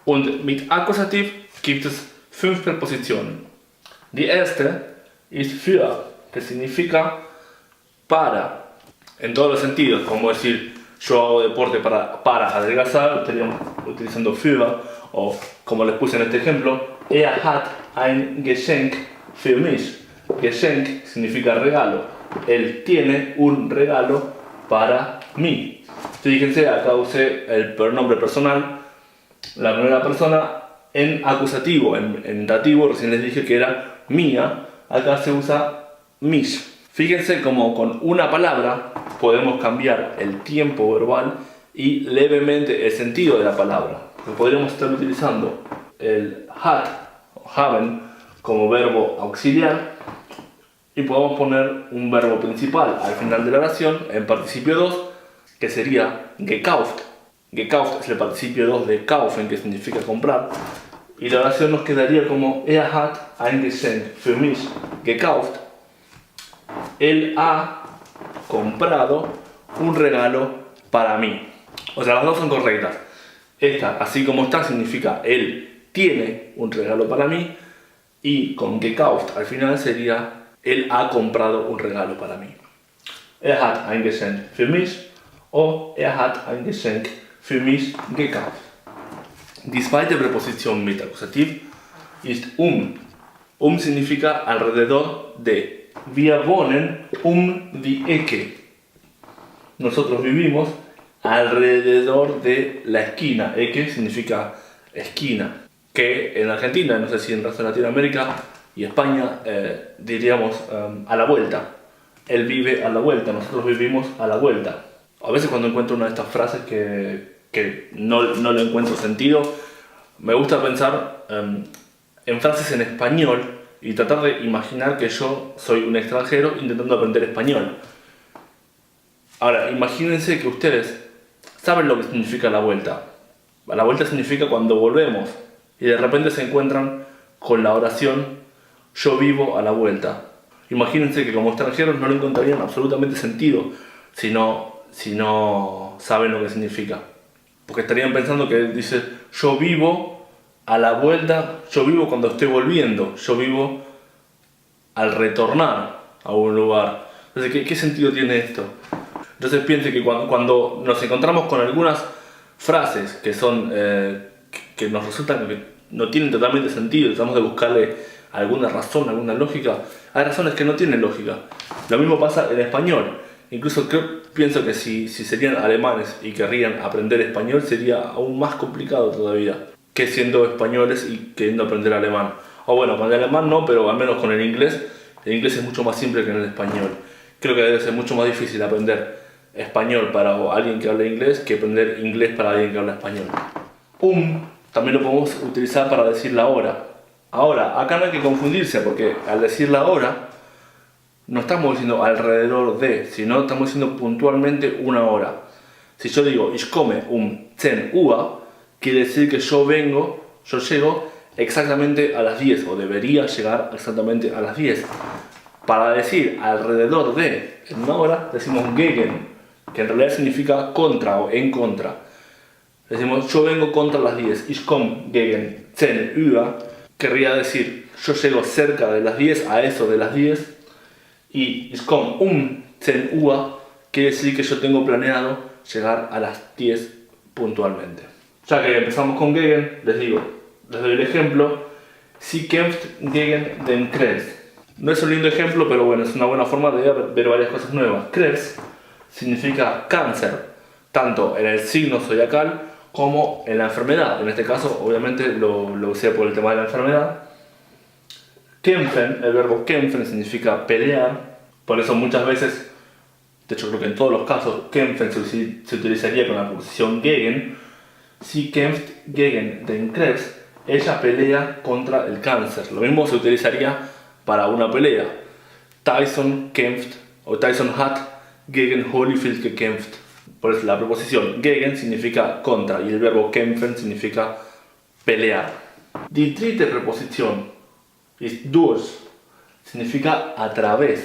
Und mit Akkusativ gibt es 5 Prepositionen. Die erste ist für, que significa para, en todos los sentidos, como decir yo hago deporte para adelgazar, estaríamos utilizando für, o como les puse en este ejemplo, hat ein Geschenk für mich. Geschenk significa regalo, él tiene un regalo para mí. Fíjense, acá usé el pronombre personal, la primera persona en acusativo, en dativo, recién les dije que era mía, acá se usa mich. Fíjense como con una palabra podemos cambiar el tiempo verbal y levemente el sentido de la palabra. Podríamos estar utilizando el hat o haben como verbo auxiliar y podemos poner un verbo principal al final de la oración en participio 2, que sería gekauft. Gekauft es el participio 2 de kaufen, que significa comprar, y la oración nos quedaría como hat ein Geschenk für mich gekauft. Él ha comprado un regalo para mí. O sea, las dos son correctas. Esta, así como está, significa él tiene un regalo para mí, y con gekauft al final sería él ha comprado un regalo para mí. Hat ein Geschenk für mich o hat ein Geschenk für mich gekauft. Die zweite Präposition mit Akkusativ ist significa alrededor de. Wir wohnen die Ecke. Nosotros vivimos alrededor de la esquina. Ecke significa esquina. Que en Argentina, no sé si en el resto de Latinoamérica y España, diríamos a la vuelta. Él vive a la vuelta, nosotros vivimos a la vuelta. A veces cuando encuentro una de estas frases que no le encuentro sentido, me gusta pensar en frases en español y tratar de imaginar que yo soy un extranjero intentando aprender español. Ahora, imagínense que ustedes saben lo que significa la vuelta. La vuelta significa cuando volvemos y de repente se encuentran con la oración yo vivo a la vuelta. Imagínense que como extranjeros no le encontrarían absolutamente sentido si no saben lo que significa. Porque estarían pensando que dice yo vivo a la vuelta, yo vivo cuando estoy volviendo, yo vivo al retornar a un lugar. Entonces, ¿qué sentido tiene esto? Entonces piense que cuando nos encontramos con algunas frases que son que nos resultan que no tienen totalmente sentido, tratamos de buscarle alguna razón, alguna lógica, hay razones que no tienen lógica. Lo mismo pasa en español. Incluso pienso que si serían alemanes y querrían aprender español sería aún más complicado todavía que siendo españoles y queriendo aprender alemán. O bueno, con el alemán no, pero al menos con el inglés es mucho más simple que en el español. Creo que debe ser mucho más difícil aprender español para alguien que habla inglés que aprender inglés para alguien que habla español. También lo podemos utilizar para decir la hora. Ahora, acá no hay que confundirse porque al decir la hora no estamos diciendo alrededor de, sino estamos diciendo puntualmente una hora. Si yo digo ich komme 10 Uhr, quiere decir que yo llego exactamente a las 10 o debería llegar exactamente a las 10. Para decir alrededor de en una hora decimos gegen, que en realidad significa contra o en contra. Decimos yo vengo contra las 10, ich komme gegen 10 Uhr, querría decir yo llego cerca de las 10, a eso de las 10, y ich komme 10 Uhr quiere decir que yo tengo planeado llegar a las 10 puntualmente. Ya que empezamos con gegen, les doy el ejemplo. Sie kämpft gegen den Krebs. No es un lindo ejemplo, pero bueno, es una buena forma de ver varias cosas nuevas. Krebs significa cáncer, tanto en el signo zodiacal como en la enfermedad. En este caso, obviamente, lo usé por el tema de la enfermedad. Kämpfen, el verbo kämpfen significa pelear. Por eso muchas veces, de hecho creo que en todos los casos, kämpfen se utilizaría con la preposición gegen. Sie kämpft gegen den Krebs. Ella pelea contra el cáncer. Lo mismo se utilizaría para una pelea. Tyson kämpft o Tyson hat gegen Holyfield gekämpft. Por eso la preposición gegen significa contra y el verbo kämpfen significa pelear. Die dritte Präposition ist durch. Significa a través.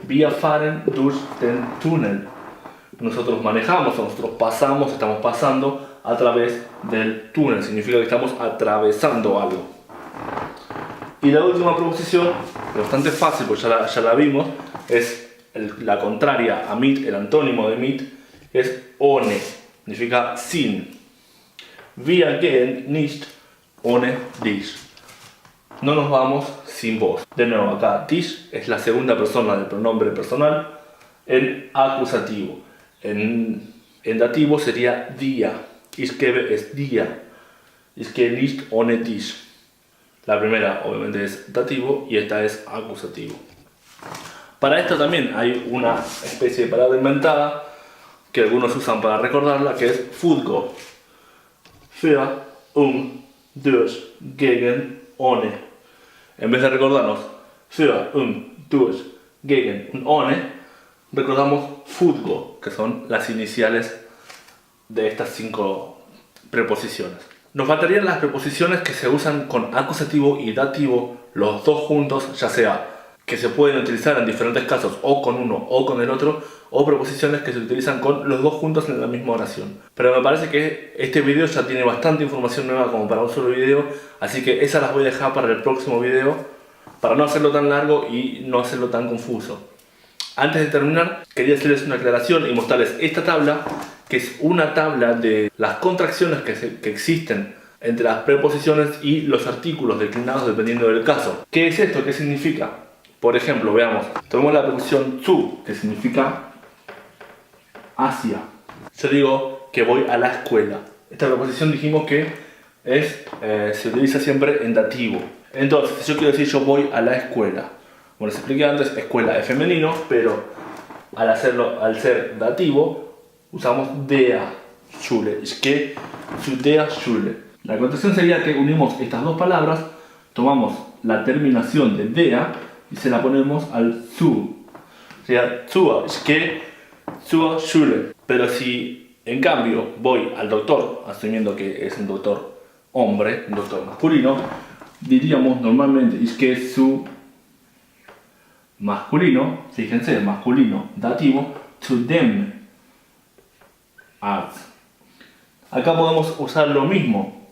Wir fahren durch den Tunnel. Nosotros manejamos, nosotros pasamos, estamos pasando a través del túnel, significa que estamos atravesando algo. Y la última preposición, bastante fácil, pues ya la vimos, es la contraria a mit, el antónimo de mit, es ohne, significa sin. Wir gehen nicht ohne dich. No nos vamos sin vos. De nuevo, acá dich es la segunda persona del pronombre personal en acusativo. En dativo sería dia. Ich gebe es dia. Ich gehe nicht ohne dich. La primera obviamente es dativo y esta es acusativo. Para esto también hay una especie de palabra inventada que algunos usan para recordarla, que es Fútbol. Für, durch, gegen, ohne. En vez de recordarnos für, durch, gegen und ohne, recordamos Fútbol, que son las iniciales de estas 5 preposiciones. Nos faltarían las preposiciones que se usan con acusativo y dativo, los dos juntos, ya sea que se pueden utilizar en diferentes casos o con uno o con el otro, o preposiciones que se utilizan con los dos juntos en la misma oración. Pero me parece que este video ya tiene bastante información nueva como para un solo video, así que esas las voy a dejar para el próximo video, para no hacerlo tan largo y no hacerlo tan confuso. Antes de terminar, quería hacerles una aclaración y mostrarles esta tabla, que es una tabla de las contracciones que existen entre las preposiciones y los artículos declinados dependiendo del caso. ¿Qué es esto? ¿Qué significa? Por ejemplo, veamos, tomemos la preposición zu, que significa hacia. Yo digo que voy a la escuela. Esta preposición dijimos que se utiliza siempre en dativo. Entonces, si yo quiero decir yo voy a la escuela, como les expliqué antes, escuela es femenino, pero al ser dativo, usamos der Schule. Ich gehe zu der Schule. La contracción sería que unimos estas dos palabras, tomamos la terminación de der y se la ponemos al zu. O sea, zur, ich gehe zur Schule. Pero si en cambio voy al doctor, asumiendo que es un doctor hombre, un doctor masculino, diríamos normalmente ich gehe zu masculino, fíjense, masculino, dativo, zu dem Arzt. Acá podemos usar lo mismo.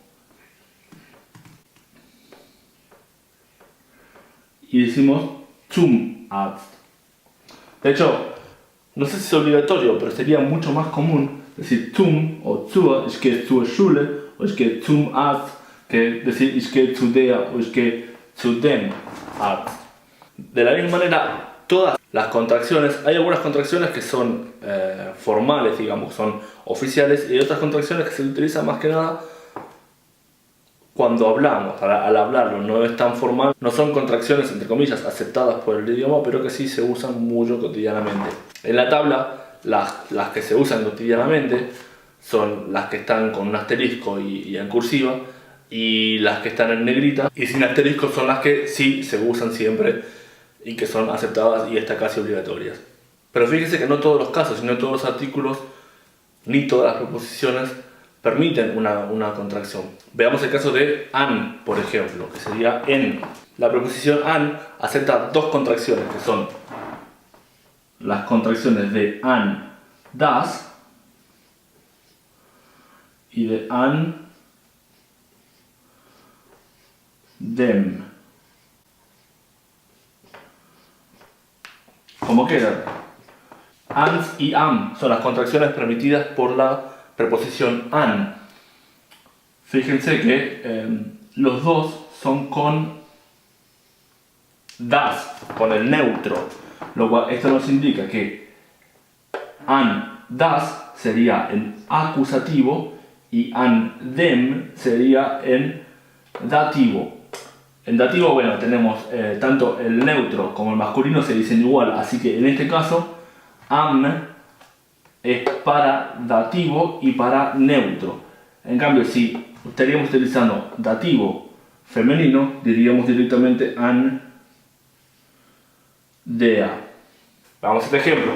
Y decimos zum Arzt. De hecho, no sé si es obligatorio, pero sería mucho más común decir zum o zur, ich gehe zur Schule, o ich gehe zum Arzt, que decir ich gehe zu der o ich gehe zu dem Arzt. De la misma manera, todas las contracciones, hay algunas contracciones que son formales, digamos, son oficiales, y hay otras contracciones que se utilizan más que nada cuando hablamos, al hablarlo, no es tan formal, no son contracciones entre comillas aceptadas por el idioma, pero que sí se usan mucho cotidianamente. En la tabla, las que se usan cotidianamente son las que están con un asterisco y en cursiva, y las que están en negrita y sin asterisco son las que sí se usan siempre y que son aceptadas y hasta casi obligatorias. Pero fíjense que no todos los casos, no todos los artículos, ni todas las preposiciones permiten una contracción. Veamos el caso de an, por ejemplo, que sería en. La preposición an acepta dos contracciones, que son las contracciones de an das y de an dem. ¿Cómo quedan? Ans y am son las contracciones permitidas por la preposición an. Fíjense que los dos son con das, con el neutro, lo cual esto nos indica que an das sería en acusativo y an dem sería en dativo. En dativo, bueno, tenemos tanto el neutro como el masculino se dicen igual, así que en este caso am es para dativo y para neutro. En cambio, si estaríamos utilizando dativo femenino, diríamos directamente an dea. Vamos a este ejemplo.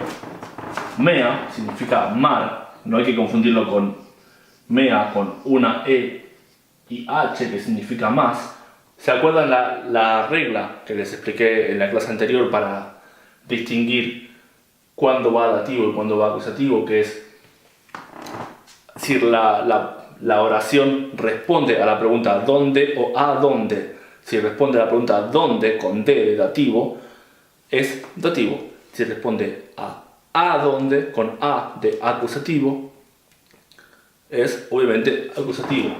Mea significa mar, no hay que confundirlo con mea con una e y h que significa más. ¿Se acuerdan la regla que les expliqué en la clase anterior para distinguir cuándo va dativo y cuándo va acusativo? Que es decir, la la oración responde a la pregunta ¿dónde? O ¿a dónde? Si responde a la pregunta ¿dónde? Con D de dativo, es dativo. Si responde a dónde? Con A de acusativo, es obviamente acusativo.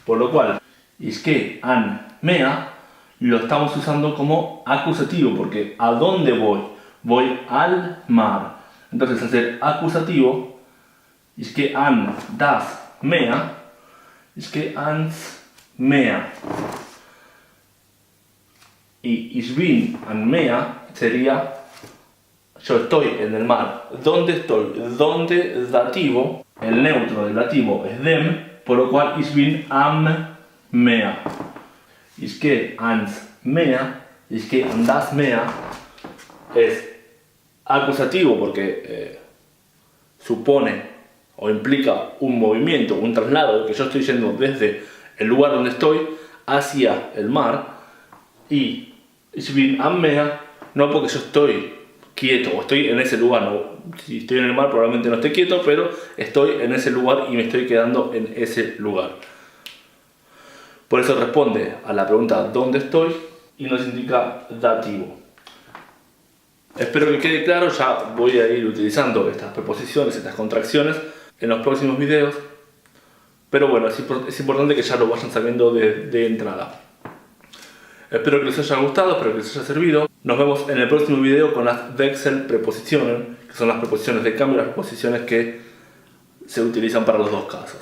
Por lo cual, isque an mea lo estamos usando como acusativo, porque ¿a dónde voy? Voy al mar. Entonces, al ser acusativo, isque an das mea, isque ans mea. Y ich bin an mea sería yo estoy en el mar. ¿Dónde estoy? ¿Dónde dativo? El neutro del dativo es dem, por lo cual ich bin am Meer. Ich gehe ans Meer, ich gehe an das Meer es acusativo porque supone o implica un movimiento, un traslado, que yo estoy yendo desde el lugar donde estoy hacia el mar. Y ich bin am Meer no porque yo estoy quieto o estoy en ese lugar, no. Si estoy en el mar probablemente no esté quieto, pero estoy en ese lugar y me estoy quedando en ese lugar. Por eso responde a la pregunta ¿dónde estoy? Y nos indica dativo. Espero que quede claro, ya voy a ir utilizando estas preposiciones, estas contracciones en los próximos videos. Pero bueno, es importante que ya lo vayan sabiendo de entrada. Espero que les haya gustado, espero que les haya servido. Nos vemos en el próximo video con las Wechselprepositionen, que son las preposiciones de cambio, las preposiciones que se utilizan para los dos casos.